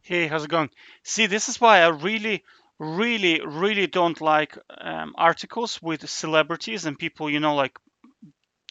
Hey, how's it going? See, this is why I really don't like articles with celebrities and people, like,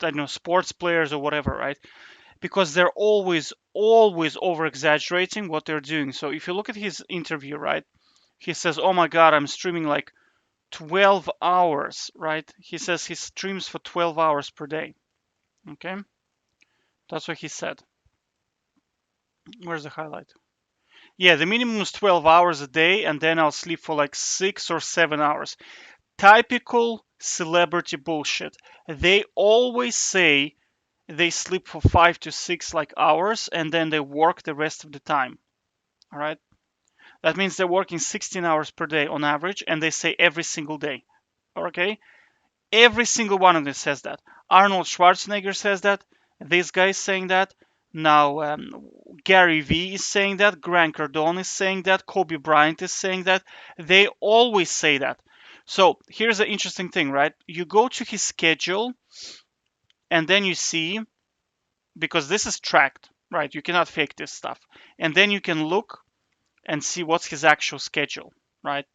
I don't know, sports players or whatever, right? Because they're always over exaggerating what they're doing. So if you look at his interview, right, he says, "Oh my God, I'm streaming like 12 hours," right? He says he streams for 12 hours per day. Okay, that's what he said. Where's the highlight? Yeah, the minimum is 12 hours a day, and then I'll sleep for like 6 or 7 hours. Typical celebrity bullshit. They always say they sleep for 5 to 6 like hours and then they work the rest of the time. All right. That means they're working 16 hours per day on average, and they say every single day. Okay. Every single one of them says that. Arnold Schwarzenegger says that. This guy is saying that. Now, Gary Vee is saying that. Grant Cardone is saying that. Kobe Bryant is saying that. They always say that. So here's the interesting thing, right? You go to his schedule and then you see, because this is tracked, right? You cannot fake this stuff. And then you can look and see what's his actual schedule, right?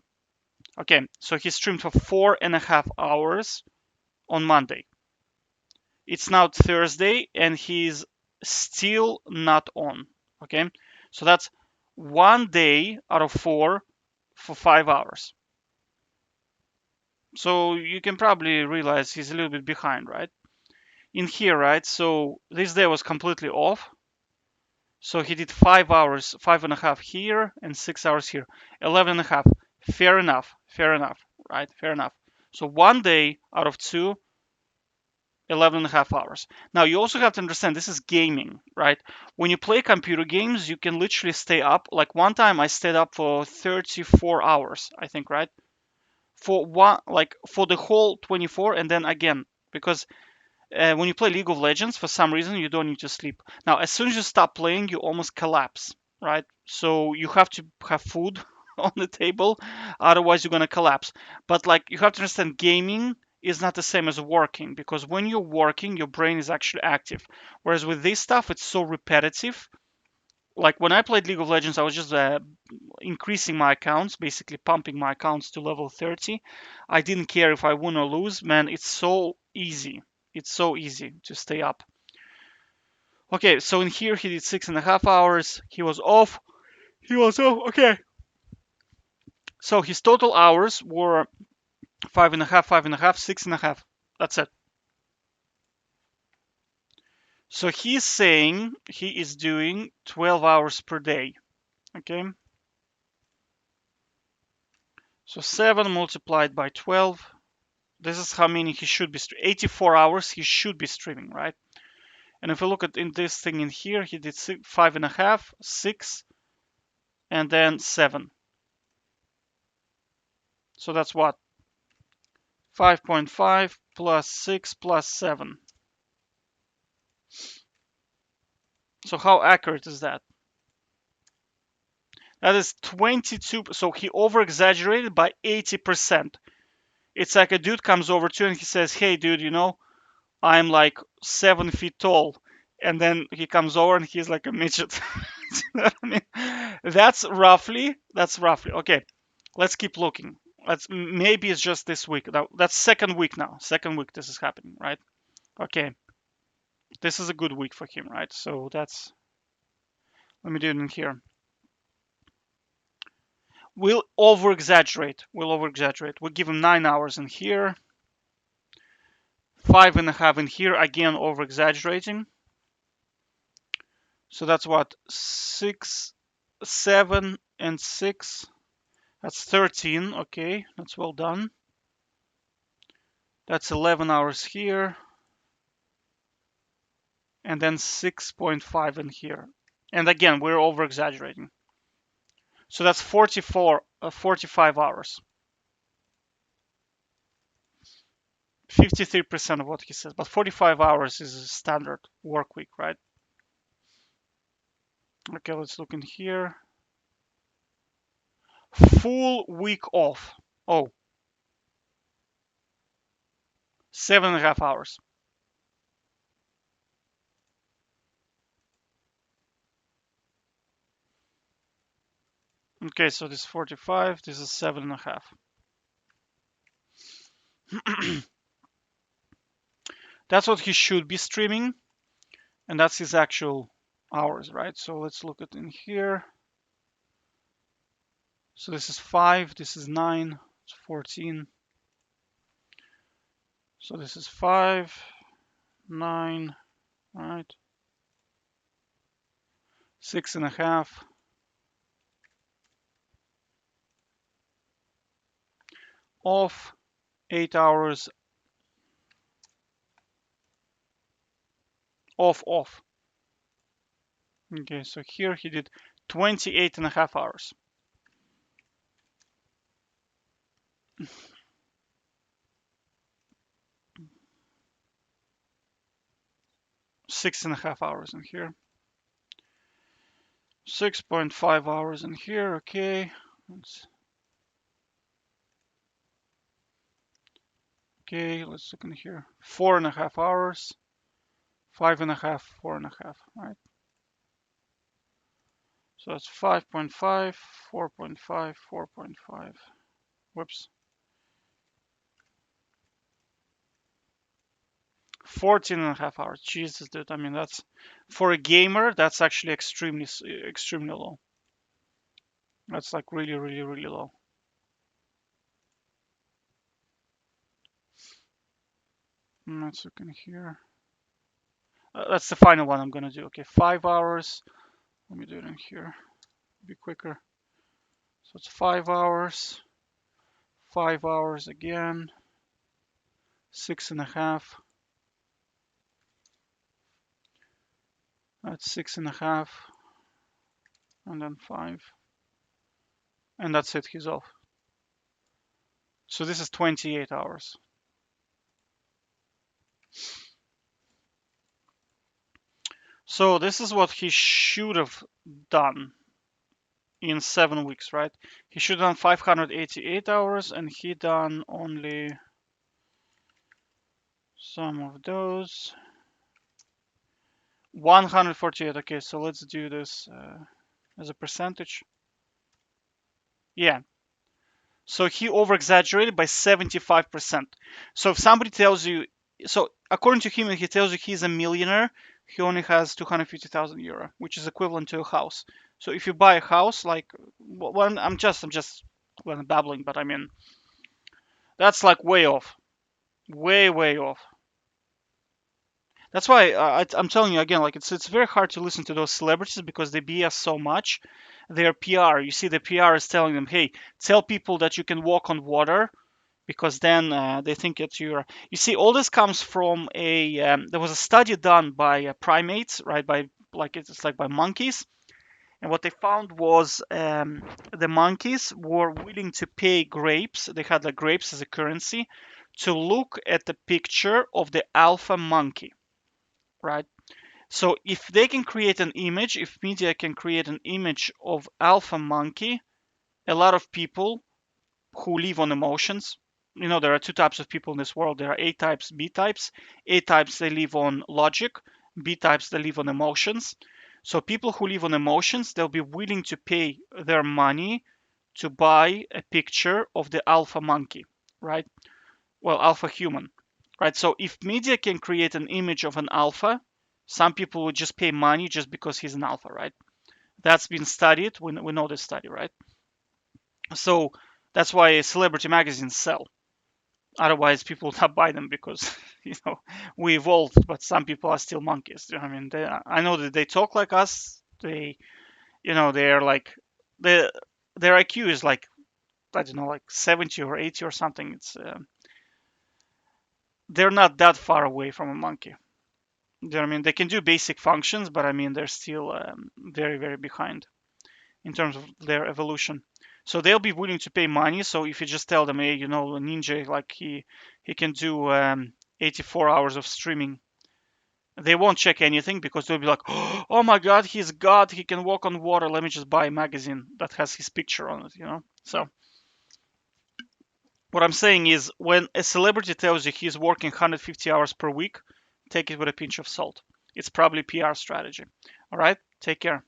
Okay, so he streamed for 4.5 hours on Monday. It's now Thursday and he's still not on. Okay, so that's one day out of four for 5 hours. So you can probably realize he's a little bit behind, right? In here, right? So this day was completely off. So he did 5 hours, 5.5 here, and 6 hours here. 11.5. Fair enough. Fair enough. Right? Fair enough. So one day out of two, 11.5 hours. Now, you also have to understand this is gaming, right? When you play computer games, you can literally stay up. Like one time I stayed up for 34 hours, I think, right? For one, like for the whole 24, and then again, because when you play League of Legends, for some reason, you don't need to sleep. Now, as soon as you stop playing, you almost collapse, right? So you have to have food on the table, otherwise you're gonna collapse. But like you have to understand, gaming is not the same as working, because when you're working, your brain is actually active. Whereas with this stuff, it's so repetitive. Like when I played League of Legends, I was just increasing my accounts, basically pumping my accounts to level 30. I didn't care if I win or lose, man. It's so easy. It's so easy to stay up. Okay, so in here he did 6.5 hours. He was off. He was off. Okay. So his total hours were 5.5, 5.5, 6.5. That's it. So he's saying he is doing 12 hours per day. Okay. So 7 multiplied by 12. This is how many he should be. 84 hours he should be streaming, right? And if we look at in this thing in here, he did 5.5, 6, and then 7. So that's what? 5.5 plus 6 plus 7. So how accurate is that? That is 22. So he over exaggerated by 80%. It's like a dude comes over to you and he says, "Hey, dude, I'm like 7 feet tall." And then he comes over and he's like a midget. You know what I mean? That's roughly. Okay, let's keep looking. Maybe it's just this week. That's second week now. Second week this is happening, right? Okay, this is a good week for him, right? So let me do it in here. We'll over exaggerate. We'll give him 9 hours in here, 5.5 in here. Again, over exaggerating. So that's what? 6, 7, and 6. That's 13. Okay, that's well done. That's 11 hours here. And then 6.5 in here. And again, we're over exaggerating. So that's 45 hours. 53% of what he says. But 45 hours is a standard work week, right? Okay, let's look in here. Full week off. Oh, 7.5 hours. Okay, so this is 45, this is 7.5. That's what he should be streaming, and that's his actual hours, right? So let's look at in here. So this is 5, this is 9, it's 14. So this is 5, 9, right? 6.5. Off, 8 hours, off, off. Okay, so here he did 28.5 hours. 6.5 hours in here. 6.5 hours in here, okay. Okay, let's look in here. 4.5 hours. 5.5, 4.5, right? So that's 5.5, 4.5, 4.5. Whoops. 14.5 hours. Jesus, dude. I mean, that's for a gamer, that's actually extremely low. That's like really, really, really low. Let's look in here. That's the final one I'm gonna do. Okay, 5 hours. Let me do it in here. Be quicker. So it's 5 hours. 5 hours again. 6.5. That's 6.5. And then 5. And that's it. He's off. So this is 28 hours. So this is what he should have done in 7 weeks, right? He should have done 588 hours, and he done only some of those. 148. Okay, so let's do this as a percentage. Yeah. So he over exaggerated by 75%. So if somebody tells you, so according to him, he tells you he's a millionaire, he only has 250,000 euro, which is equivalent to a house. So if you buy a house, like, well, I'm just well, babbling, but I mean, that's like way off, way off. That's why I'm telling you again, like it's very hard to listen to those celebrities because they BS so much. Their PR, you see, the PR is telling them, hey, tell people that you can walk on water because then they think that you're. You see, all this comes from a. There was a study done by primates, right? By like it's like by monkeys, and what they found was the monkeys were willing to pay grapes. They had like grapes as a currency to look at the picture of the alpha monkey, right? So if they can create an image, if media can create an image of alpha monkey, a lot of people who live on emotions. There are two types of people in this world. There are A types, B types. A types, they live on logic. B types, they live on emotions. So people who live on emotions, they'll be willing to pay their money to buy a picture of the alpha monkey, right? Well, alpha human, right? So if media can create an image of an alpha, some people would just pay money just because he's an alpha, right? That's been studied. We know this study, right? So that's why celebrity magazines sell. Otherwise, people would not buy them because we evolved, but some people are still monkeys. I mean, I know that they talk like us. They're like the their IQ is like I don't know, like 70 or 80 or something. They're not that far away from a monkey. I mean, they can do basic functions, but I mean, they're still very, very behind in terms of their evolution. So they'll be willing to pay money. So if you just tell them, hey, a ninja, like he can do 84 hours of streaming, they won't check anything because they'll be like, oh my God, he's God. He can walk on water. Let me just buy a magazine that has his picture on it. So what I'm saying is when a celebrity tells you he's working 150 hours per week, take it with a pinch of salt. It's probably PR strategy. All right, take care.